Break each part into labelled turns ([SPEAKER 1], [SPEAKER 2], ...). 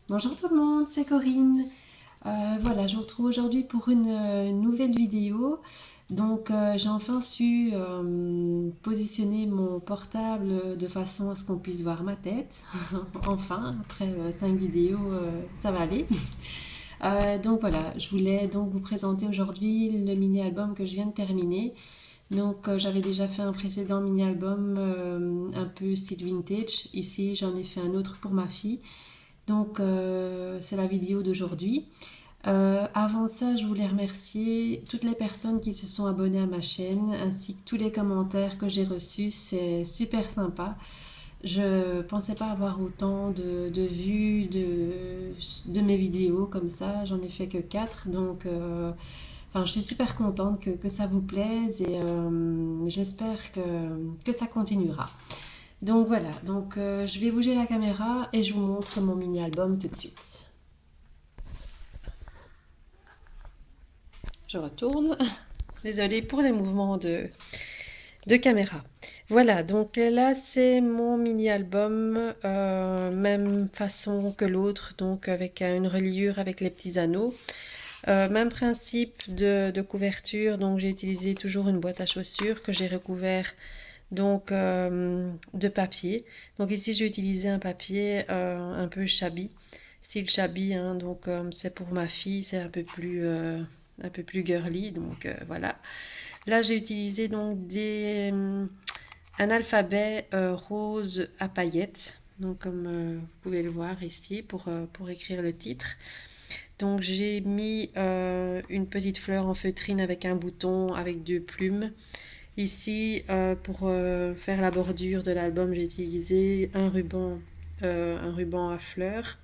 [SPEAKER 1] Bonjour tout le monde, c'est Corinne. Voilà, je vous retrouve aujourd'hui pour une nouvelle vidéo. Donc, j'ai enfin su positionner mon portable de façon à ce qu'on puisse voir ma tête. Enfin, après 5 vidéos, ça va aller. Donc voilà, je voulais donc vous présenter aujourd'hui le mini-album que je viens de terminer. Donc, j'avais déjà fait un précédent mini-album un peu style vintage. Ici, j'en ai fait un autre pour ma fille. Donc, c'est la vidéo d'aujourd'hui. Avant ça, je voulais remercier toutes les personnes qui se sont abonnées à ma chaîne, ainsi que tous les commentaires que j'ai reçus. C'est super sympa. Je pensais pas avoir autant de vues de mes vidéos comme ça. J'en ai fait que 4. Donc, enfin, je suis super contente que ça vous plaise et j'espère que ça continuera. Donc voilà, donc je vais bouger la caméra et je vous montre mon mini-album tout de suite. Je retourne. Désolée pour les mouvements de caméra. Voilà, donc là c'est mon mini-album, même façon que l'autre, donc avec une reliure avec les petits anneaux. Même principe de couverture, donc j'ai utilisé toujours une boîte à chaussures que j'ai recouvert donc de papier. Donc ici j'ai utilisé un papier un peu shabby, style shabby, hein, donc c'est pour ma fille, c'est un peu plus girly, donc voilà. Là j'ai utilisé donc un alphabet rose à paillettes, donc comme vous pouvez le voir ici pour écrire le titre. Donc j'ai mis une petite fleur en feutrine avec un bouton avec deux plumes. Ici, pour faire la bordure de l'album, j'ai utilisé un ruban à fleurs.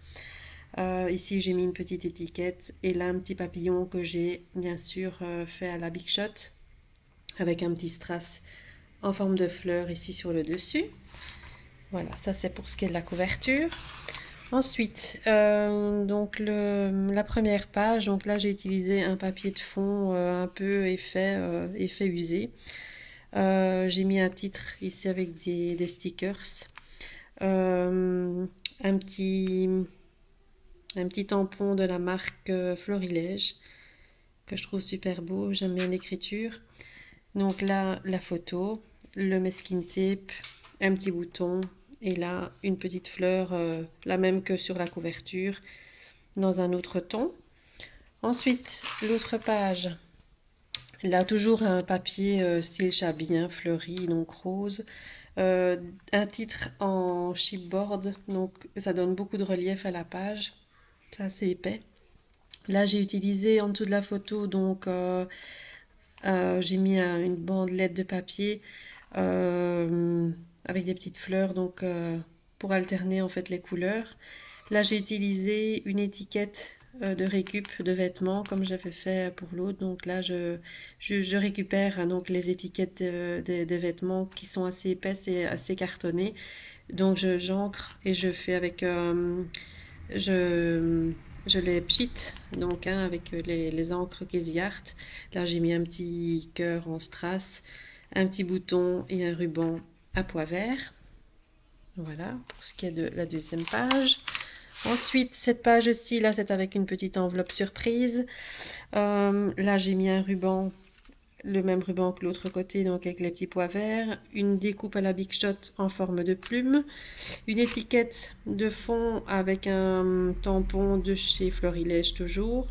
[SPEAKER 1] Ici, j'ai mis une petite étiquette et là, un petit papillon que j'ai bien sûr fait à la Big Shot avec un petit strass en forme de fleur ici sur le dessus. Voilà, ça c'est pour ce qui est de la couverture. Ensuite, donc la première page, donc là j'ai utilisé un papier de fond un peu effet usé. J'ai mis un titre ici avec des stickers. Un petit tampon de la marque Florilège que je trouve super beau. J'aime bien l'écriture. Donc là, la photo, le masking tape, un petit bouton et là, une petite fleur, la même que sur la couverture, dans un autre ton. Ensuite, l'autre page. Là, toujours un papier style shabby, hein, fleuri, donc rose. Un titre en chipboard, donc ça donne beaucoup de relief à la page. C'est assez épais. Là, j'ai utilisé en dessous de la photo, donc j'ai mis une bandelette de papier avec des petites fleurs, donc pour alterner en fait les couleurs. Là, j'ai utilisé une étiquette de récup de vêtements comme j'avais fait pour l'autre. Donc là, je récupère hein, donc les étiquettes des vêtements qui sont assez épaisses et assez cartonnées. Donc j'encre et je fais avec je, je les pchite donc hein, avec les encres Casey Art. Là, j'ai mis un petit cœur en strass, un petit bouton et un ruban à pois vert. Voilà pour ce qui est de la deuxième page. Ensuite, cette page-ci, là, c'est avec une petite enveloppe surprise. Là, j'ai mis un ruban, le même ruban que l'autre côté, donc avec les petits pois verts. Une découpe à la Big Shot en forme de plume. Une étiquette de fond avec un tampon de chez Florilège toujours.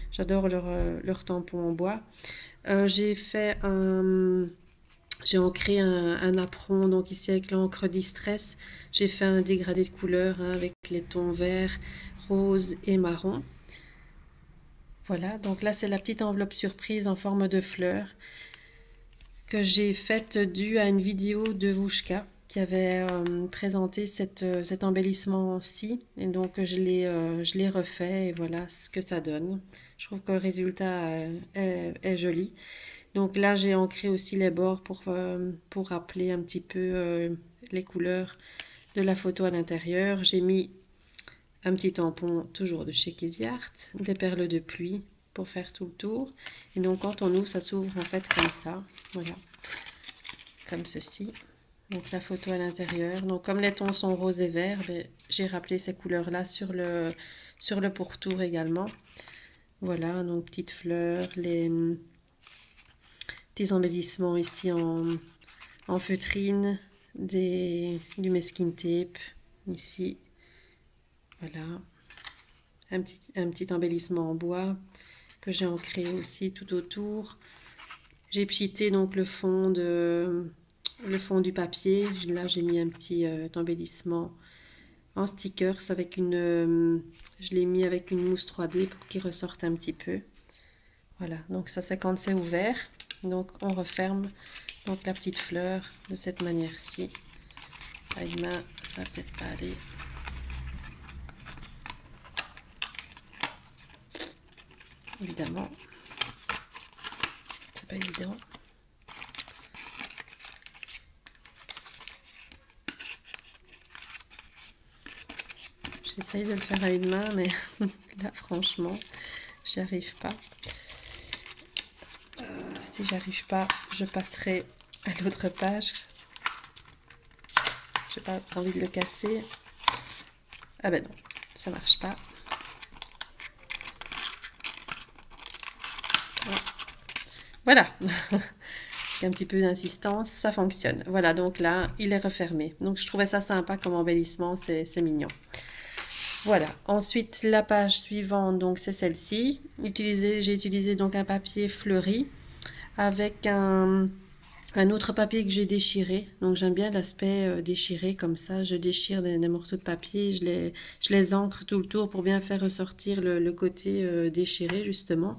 [SPEAKER 1] J'adore leur tampon en bois. J'ai fait j'ai ancré un apron, donc ici avec l'encre Distress, j'ai fait un dégradé de couleurs hein, avec les tons verts, rose et marron. Voilà, donc là c'est la petite enveloppe surprise en forme de fleur que j'ai faite due à une vidéo de Vushka qui avait présenté cet embellissement-ci. Et donc je l'ai refait et voilà ce que ça donne. Je trouve que le résultat est joli. Donc là, j'ai ancré aussi les bords pour rappeler un petit peu les couleurs de la photo à l'intérieur. J'ai mis un petit tampon toujours de chez Casey Art, des perles de pluie pour faire tout le tour. Et donc quand on ouvre, ça s'ouvre en fait comme ça. Voilà, comme ceci. Donc la photo à l'intérieur. Donc comme les tons sont rose et vert, j'ai rappelé ces couleurs-là sur le pourtour également. Voilà, donc petites fleurs, les petits embellissements ici en feutrine, du masking tape ici. Voilà, un petit embellissement en bois que j'ai ancré aussi tout autour. J'ai pchité donc le fond du papier. Là, j'ai mis un petit embellissement en stickers avec je l'ai mis avec une mousse 3D pour qu'il ressorte un petit peu. Voilà, donc ça c'est quand c'est ouvert. Donc on referme donc la petite fleur de cette manière-ci. À une main, ça va peut-être pas aller. Évidemment, c'est pas évident. J'essaye de le faire à une main, mais là, franchement, j'y arrive pas. Si j'arrive pas, je passerai à l'autre page. J'ai pas envie de le casser. Ah ben non, ça marche pas. Voilà. Un petit peu d'insistance, ça fonctionne. Voilà, donc là, il est refermé. Donc je trouvais ça sympa comme embellissement, c'est mignon. Voilà, ensuite la page suivante, donc c'est celle-ci. J'ai utilisé donc un papier fleuri avec un autre papier que j'ai déchiré. Donc j'aime bien l'aspect déchiré comme ça. Je déchire des morceaux de papier, je les ancre tout le tour pour bien faire ressortir le côté déchiré justement.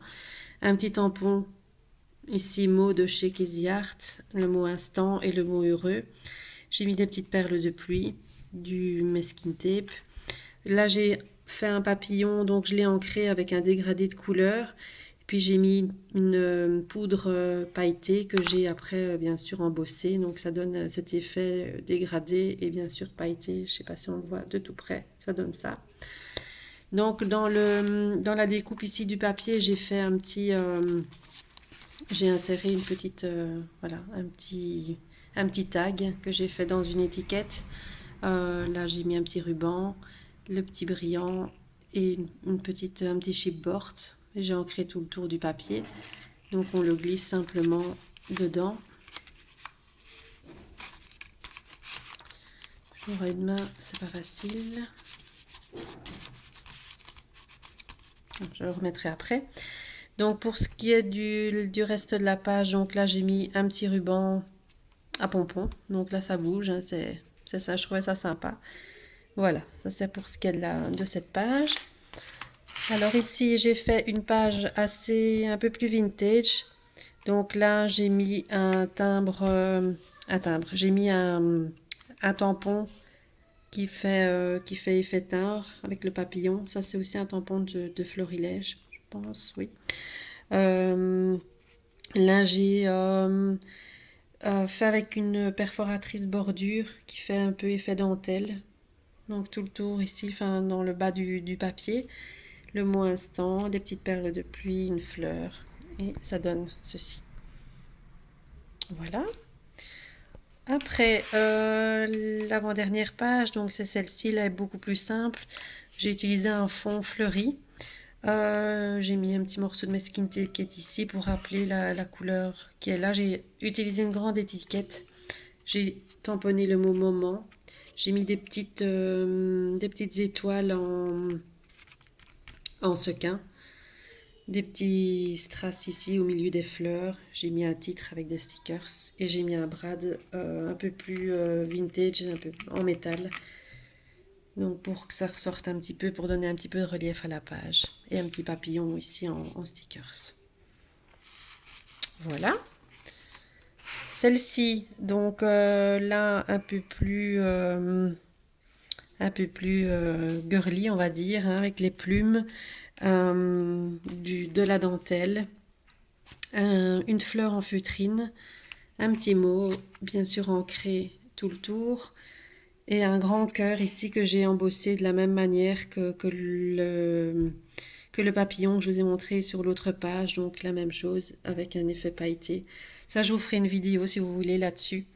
[SPEAKER 1] Un petit tampon ici, mot de chez Easy Art, le mot instant et le mot heureux. J'ai mis des petites perles de pluie, du masking tape. Là, j'ai fait un papillon, donc je l'ai ancré avec un dégradé de couleur. Puis j'ai mis une poudre pailletée que j'ai après, bien sûr, embossée. Donc ça donne cet effet dégradé et bien sûr pailleté. Je ne sais pas si on le voit de tout près, ça donne ça. Donc dans la découpe ici du papier, j'ai fait un petit... j'ai inséré une petite, voilà, un petit tag que j'ai fait dans une étiquette. Là, j'ai mis un petit ruban, le petit brillant et un petit chipboard. J'ai ancré tout le tour du papier. Donc, on le glisse simplement dedans. J'aurai une main, c'est pas facile. Je le remettrai après. Donc pour ce qui est du reste de la page, donc là j'ai mis un petit ruban à pompons. Donc là ça bouge, hein, c'est ça, je trouvais ça sympa. Voilà, ça c'est pour ce qui est de cette page. Alors ici j'ai fait une page un peu plus vintage. Donc là j'ai mis un timbre, j'ai mis un tampon qui fait effet timbre avec le papillon. Ça c'est aussi un tampon de florilège, je pense, oui. Là j'ai fait avec une perforatrice bordure qui fait un peu effet dentelle. Donc tout le tour ici, enfin dans le bas du papier. Le mot instant, des petites perles de pluie, une fleur. Et ça donne ceci. Voilà. Après, l'avant-dernière page, donc c'est celle-ci, là est beaucoup plus simple. J'ai utilisé un fond fleuri. J'ai mis un petit morceau de masking tape qui est ici pour rappeler la couleur qui est là. J'ai utilisé une grande étiquette. J'ai tamponné le mot moment. J'ai mis des petites étoiles en sequin. Des petits strass ici au milieu des fleurs. J'ai mis un titre avec des stickers. Et j'ai mis un brad un peu plus vintage, un peu en métal. Donc pour que ça ressorte un petit peu, pour donner un petit peu de relief à la page. Et un petit papillon ici en stickers. Voilà. Celle-ci, donc là un peu plus girly on va dire, hein, avec les plumes, de la dentelle, une fleur en feutrine, un petit mot bien sûr ancré tout le tour. Et un grand cœur ici que j'ai embossé de la même manière que le papillon que je vous ai montré sur l'autre page. Donc la même chose avec un effet pailleté. Ça, je vous ferai une vidéo si vous voulez là-dessus.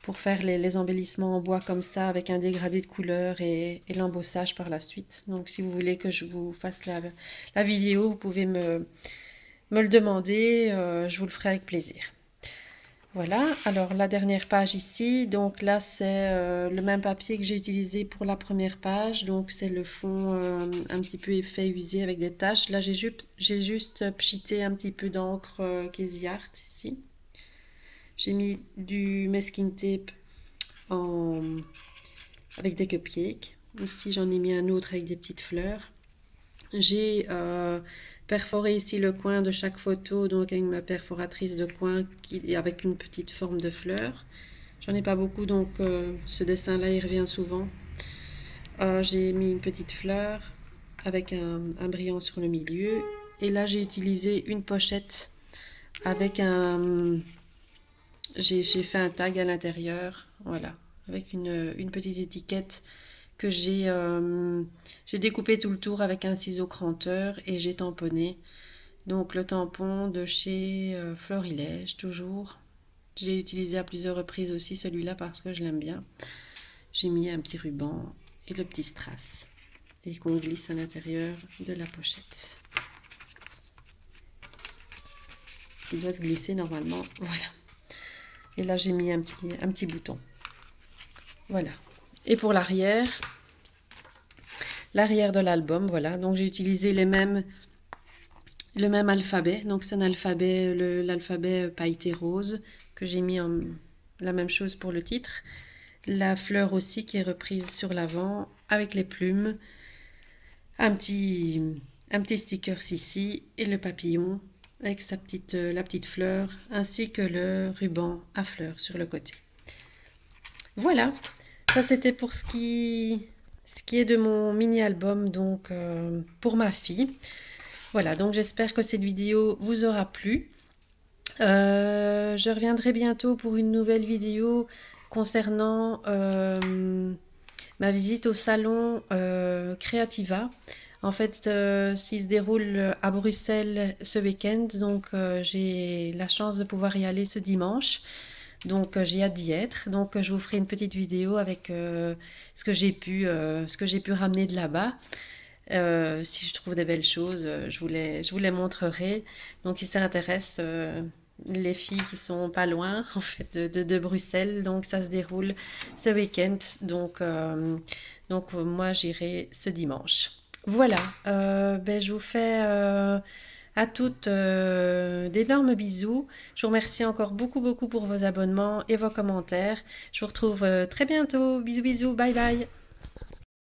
[SPEAKER 1] pour faire les embellissements en bois comme ça, avec un dégradé de couleur et l'embossage par la suite. Donc si vous voulez que je vous fasse la vidéo, vous pouvez me le demander, je vous le ferai avec plaisir. Voilà, alors la dernière page ici, donc là c'est le même papier que j'ai utilisé pour la première page, donc c'est le fond un petit peu effet usé avec des taches. Là j'ai juste pchité un petit peu d'encre Casey Art ici. J'ai mis du masking tape avec des cupcakes. Ici j'en ai mis un autre avec des petites fleurs. J'ai perforé ici le coin de chaque photo, donc avec ma perforatrice de coin avec une petite forme de fleur. J'en ai pas beaucoup, donc ce dessin-là, il revient souvent. J'ai mis une petite fleur avec un brillant sur le milieu. Et là, j'ai utilisé une pochette avec un... J'ai fait un tag à l'intérieur, voilà, avec une petite étiquette que j'ai découpé tout le tour avec un ciseau cranteur et j'ai tamponné. Donc le tampon de chez Florilège, toujours. J'ai utilisé à plusieurs reprises aussi celui-là parce que je l'aime bien. J'ai mis un petit ruban et le petit strass et qu'on glisse à l'intérieur de la pochette. Il doit se glisser normalement, voilà. Et là j'ai mis un petit bouton. Voilà. Et pour l'arrière de l'album, voilà. Donc j'ai utilisé le même alphabet. Donc c'est un alphabet, l'alphabet pailleté rose que j'ai mis la même chose pour le titre. La fleur aussi qui est reprise sur l'avant avec les plumes. Un petit sticker ici et le papillon avec la petite fleur ainsi que le ruban à fleurs sur le côté. Voilà, ça c'était pour ce qui est de mon mini-album donc pour ma fille. Voilà, donc j'espère que cette vidéo vous aura plu. Je reviendrai bientôt pour une nouvelle vidéo concernant ma visite au salon Creativa. En fait, s'il se déroule à Bruxelles ce week-end, donc j'ai la chance de pouvoir y aller ce dimanche. Donc j'ai hâte d'y être. Donc je vous ferai une petite vidéo avec ce que j'ai pu ramener de là-bas. Si je trouve des belles choses, je vous les montrerai. Donc si ça intéresse les filles qui sont pas loin en fait de Bruxelles, donc ça se déroule ce week-end. Donc moi j'irai ce dimanche. Voilà, je vous fais à toutes d'énormes bisous. Je vous remercie encore beaucoup pour vos abonnements et vos commentaires. Je vous retrouve très bientôt. Bisous, bye bye.